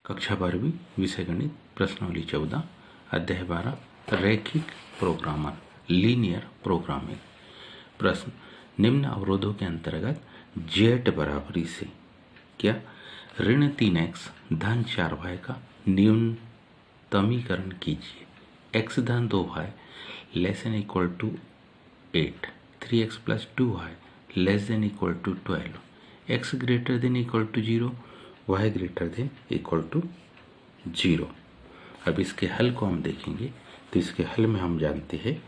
कक्षा 12वीं विषय गणित प्रश्नावली 14 अध्याय 12 रैखिक प्रोग्रामर लीनियर प्रोग्रामिंग। प्रश्न निम्न अवरोधों के अंतर्गत z बराबरी से क्या ऋण 3x धन 4y का न्यूनतमीकरण कीजिए। x धन 2y less than equal to 8, 3x plus 2y less than equal to 12, x greater than equal to 0, y greater than equal to 0। अब इसके हल को हम देखेंगे तो इसके हल में हम जानते हैं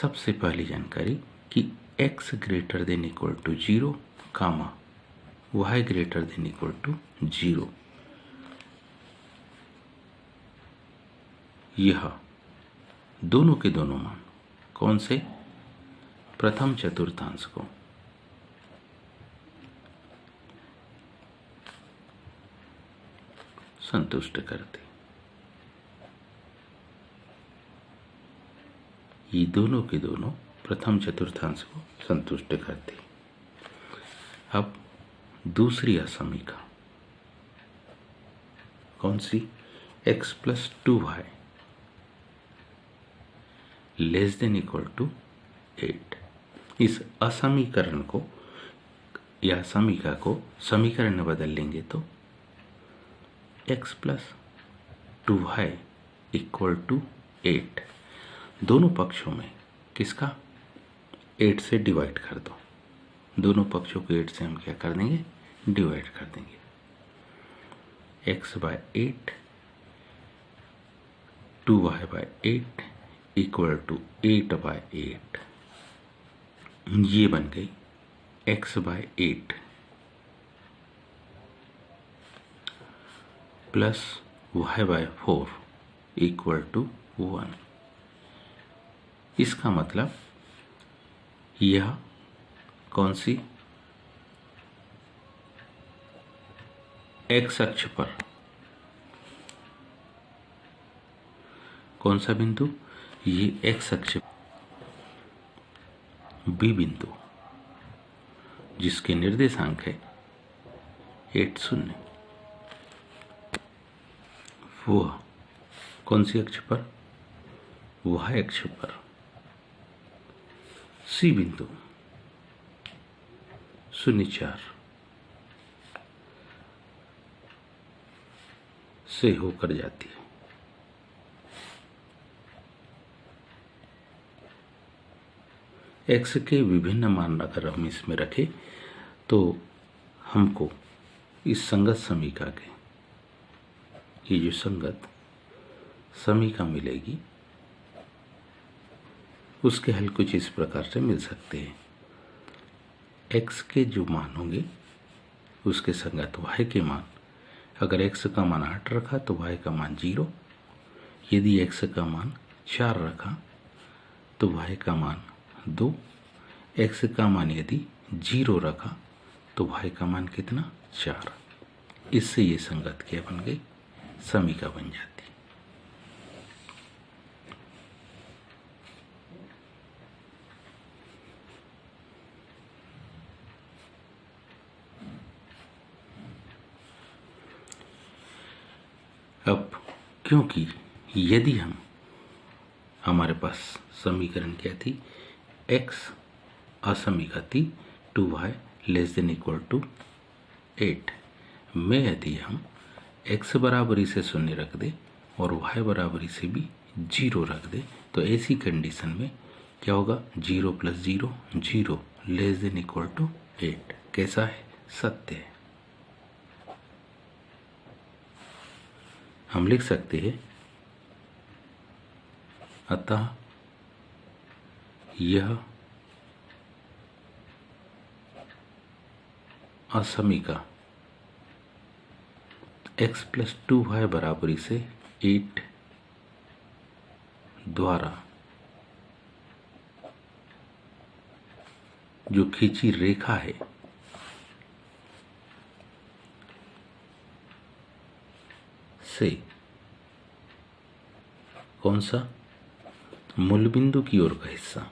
सबसे पहली जानकारी कि x greater than equal to 0 comma y greater than equal to 0, यह दोनों के दोनों मान कौन से प्रथम चतुर्थांश को संतुष्ट करते। ये दोनों के दोनों प्रथम चतुर्थांश को संतुष्ट करते। अब दूसरी असमीका कौन सी, x plus 2y less than equal to 8। इस असमीकरण को या समीका को समीकरण में बदल लेंगे तो x plus 2y equal to 8, दोनों पक्षों में किसका 8 से डिवाइड कर दो। दोनों पक्षों को 8 से हम क्या कर देंगे, डिवाइड कर देंगे। x by 8 2y by 8 equal to 8 by 8, ये बन गई x by 8 plus y by 4 equal to 1। इसका मतलब यह कौन सी x अक्ष पर कौन सा बिंदु, ये x अक्ष b बिंदु जिसके निर्देशांक है 8 0, वह कौन सी अक्ष पर, y अक्ष पर c बिंदु 0 4 से होकर जाती है। x के विभिन्न मान अगर हम इसमें रखें तो हमको इस संगत समीका के ये जो संगत समीका मिलेगी उसके हल कुछ इस प्रकार से मिल सकते हैं। x के जो मान होंगे उसके संगत y के मान, अगर x का मान 8 रखा तो y का मान 0, यदि x का मान 4 रखा तो y का मान 2, x का मान यदि 0 रखा तो y का मान कितना 4। इससे ये संगत क्या बन गई, समीका बन जाती। अब क्योंकि यदि हमारे पास समीकरण क्या थी, x असमीका थी 2y less than equal to 8 में यदि हम x बराबरी से 0 रख दे और y बराबरी से भी 0 रख दे तो ऐसी कंडीशन में क्या होगा, 0 plus 0 0 less than equal to 8 कैसा है, सत्य है। हम लिख सकते हैं अतः यह असमीका x प्लस 2y बराबरी से 8 द्वारा जो खींची रेखा है से कौन सा मूल बिंदु की ओर का हिस्सा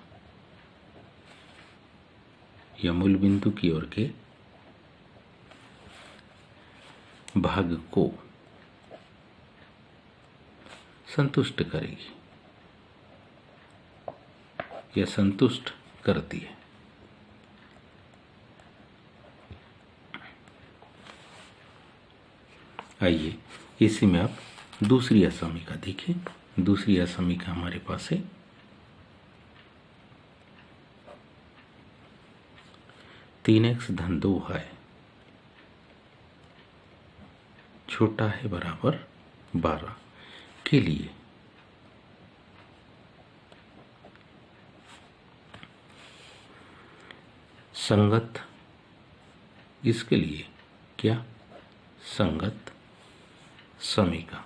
या मूल बिंदु की ओर के भाग को संतुष्ट करेगी या संतुष्ट करती है। आइए इसी में आप दूसरी असमीका देखिए। दूसरी असमीका हमारे पास है 3x धन 2 है छोटा है बराबर 12 के लिए संगत, इसके लिए क्या संगत समीका।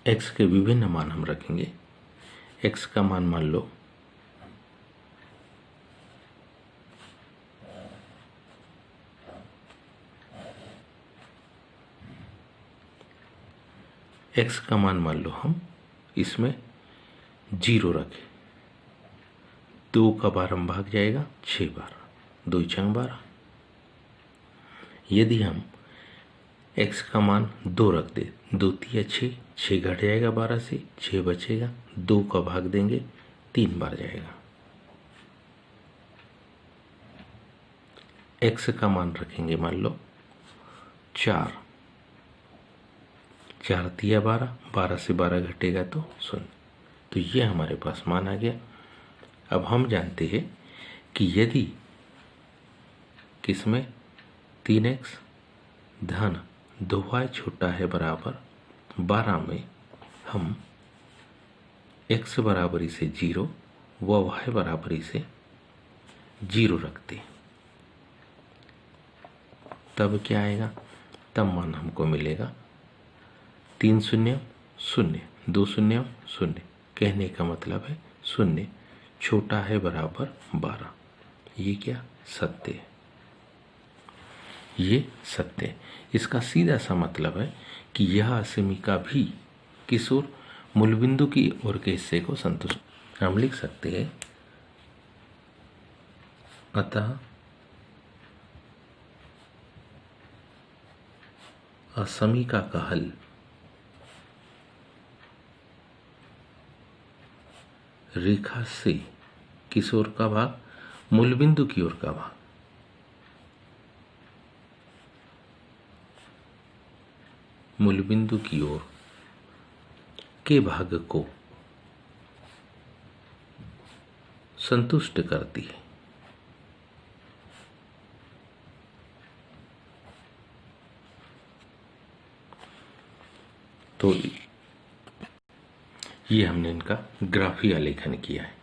x के विभिन्न मान हम रखेंगे। x का मान मान लो x का मान मान लो हम इसमें 0 रखें। 2 का बारम भाग जाएगा 6 बार, 2 छंग 12। यदि हम x का मान 2 रख दे, 2 तिया 6, 6 घट जाएगा 12 से, 6 बचेगा, 2 का भाग देंगे 3 बार जाएगा। x का मान रखेंगे मान लो 4, 4 तिया 12, 12 से 12 घटेगा तो 0। तो ये हमारे पास मान आ गया। अब हम जानते हैं कि यदि किसमें 3x धन 2y छोटा है बराबर 12 में हम x बराबरी से 0 व y बराबरी से 0 रखते, तब क्या आएगा? तब मान हमको मिलेगा 3 शून्य 0, 2 शून्य 0। कहने का मतलब है 0 छोटा है बराबर 12। ये क्या सत्य है? ये सत्य है। इसका सीधा सा मतलब है कि यह असमीका भी किस ओर, मूल बिंदु की ओर के हिस्से को संतुष्ट। हम लिख सकते हैं अतः असमीका का हल रेखा से किस ओर का भाग, मूल बिंदु की ओर का भाग, मूल बिंदु की ओर के भाग को संतुष्ट करती है। तो ये हमने इनका ग्राफीय आलेखन किया है,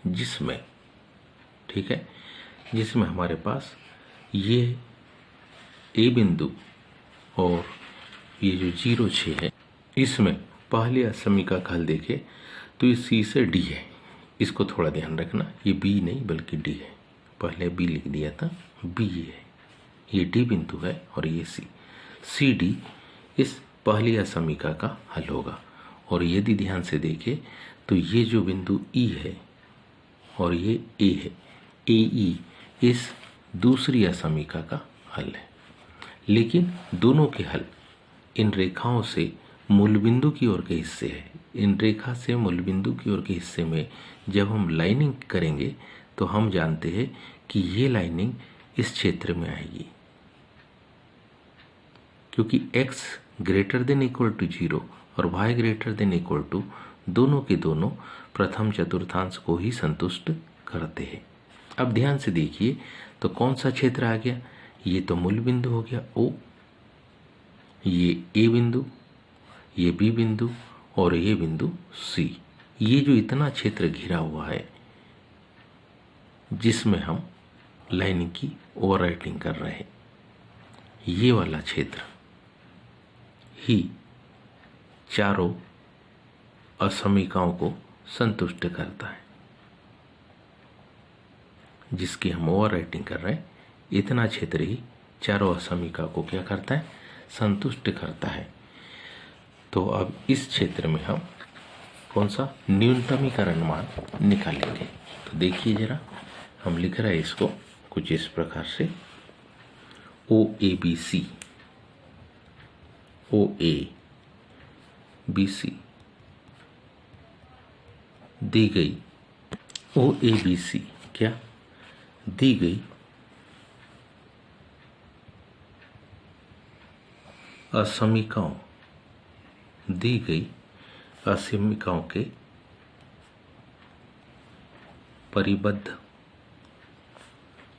जिसमें ठीक है, जिसमें हमारे पास ये ए बिंदु और ये जो 0,6 है, इसमें पहली असमीका का हल देखे तो ये सी से डी है। इसको थोड़ा ध्यान रखना, ये बी नहीं बल्कि डी है। पहले बी लिख दिया था, बी है, ये डी बिंदु है और ये सी। सी डी इस पहली असमीका का हल होगा। और यदि ध्यान से देखें तो ये जो बिंदु ई है और ये ए है, ए ई इस दूसरी असमीका का हल है। लेकिन दोनों के हल इन रेखाओं से मूल बिंदु की ओर के हिस्से है। इन रेखा से मूल बिंदु की ओर के हिस्से में जब हम लाइनिंग करेंगे तो हम जानते हैं कि ये लाइनिंग इस क्षेत्र में आएगी, क्योंकि x greater than equal to 0 और y greater than equal to दोनों के दोनों प्रथम चतुर्थांश को ही संतुष्ट करते हैं। अब ध्यान से देखिए तो कौन सा क्षेत्र आ गया? ये तो मूल बिंदु हो गया O, ये ए बिंदु, ये बी बिंदु और ये बिंदु सी। ये जो इतना क्षेत्र घिरा हुआ है जिसमें हम लाइनिंग की ओवरराइटिंग कर रहे हैं, ये वाला क्षेत्र ही चारों असमीकाओं को संतुष्ट करता है। जिसकी हम ओवरराइटिंग कर रहे हैं, इतना क्षेत्र ही चारों असमीका को क्या करता है? संतुष्ट करता है। तो अब इस क्षेत्र में हम कौन सा न्यूनतमीकरण मान निकालेंगे? तो देखिए जरा, हम लिख रहे हैं इसको कुछ इस प्रकार से, ओ A B C O A B C दी गई, ओ ए बी सी क्या दी गई असमीकाओं, दी गई असमीकाओं के परिबद्ध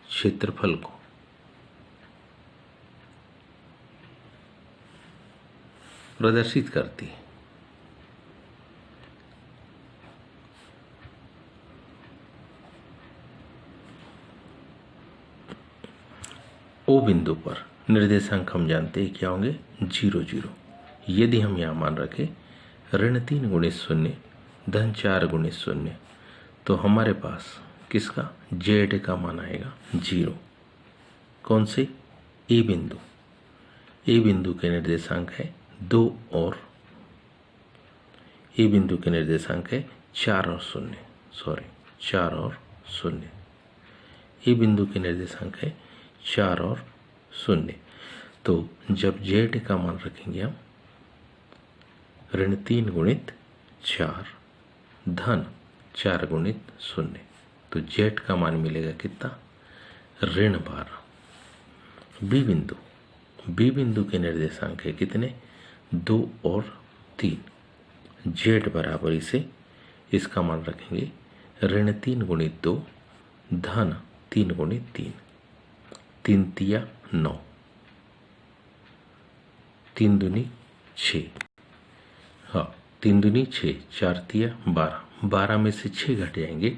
क्षेत्रफल को प्रदर्शित करती है। ओ बिंदु पर निर्देशांक हम जानते हैं क्या होंगे 0 0। यदि हम यहाँ मान रखें ऋण 3 गुणित 0 धन 4 गुणित 0 तो हमारे पास किसका जेड का मान आएगा 0। कौन से ए बिंदु, ए बिंदु के निर्देशांक है 2 और ए बिंदु के निर्देशांक है 4 और 0, सॉरी 4 और 0। ए बिंदु के निर्देशांक है 4 और 0। तो जब जेड का मान रखेंगे हम ऋण 3 गुणित 4 धन 4 गुणित 0 तो जेड का मान मिलेगा कितना ऋण 12। बी बिंदु, बी बिंदु के निर्देशांक है कितने 2 और 3। जेड बराबर इसे इसका मान रखेंगे ऋण 3 गुणित 2 धन 3 गुणित 3, 3 तिया 9, 3 दूनी 6, हाँ 3 दूनी 6, 4 तिया 12, 12 में से 6 घट जाएंगे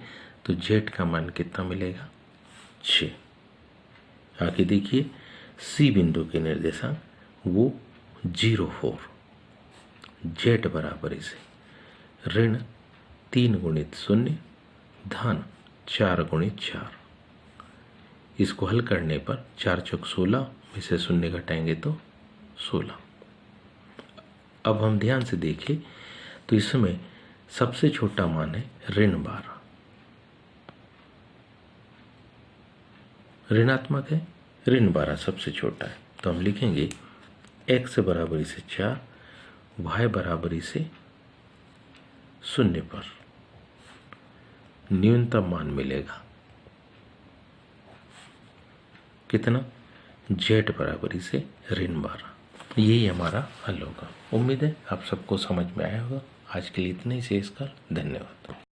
तो जेड का मान कितना मिलेगा 6। आगे देखिए सी बिंदु के निर्देशांक वो 0 4। जेड बराबर इसे ऋण 3 गुणित 0 धन 4 गुणित 4। इसको हल करने पर 4 चौक 16 में से 0 घटाएंगे तो 16। अब हम ध्यान से देखें तो इसमें सबसे छोटा मान है ऋण 12, ऋणात्मक है, ऋण 12 सबसे छोटा है। तो हम लिखेंगे x बराबर इसे 4, y बराबर इसे 0 पर न्यूनतम मान मिलेगा कितना जेड बराबर इसे ऋण 12। यही हमारा हल होगा। उम्मीद है आप सबको समझ में आया होगा। आज के लिए इतना ही शेष कर, धन्यवाद।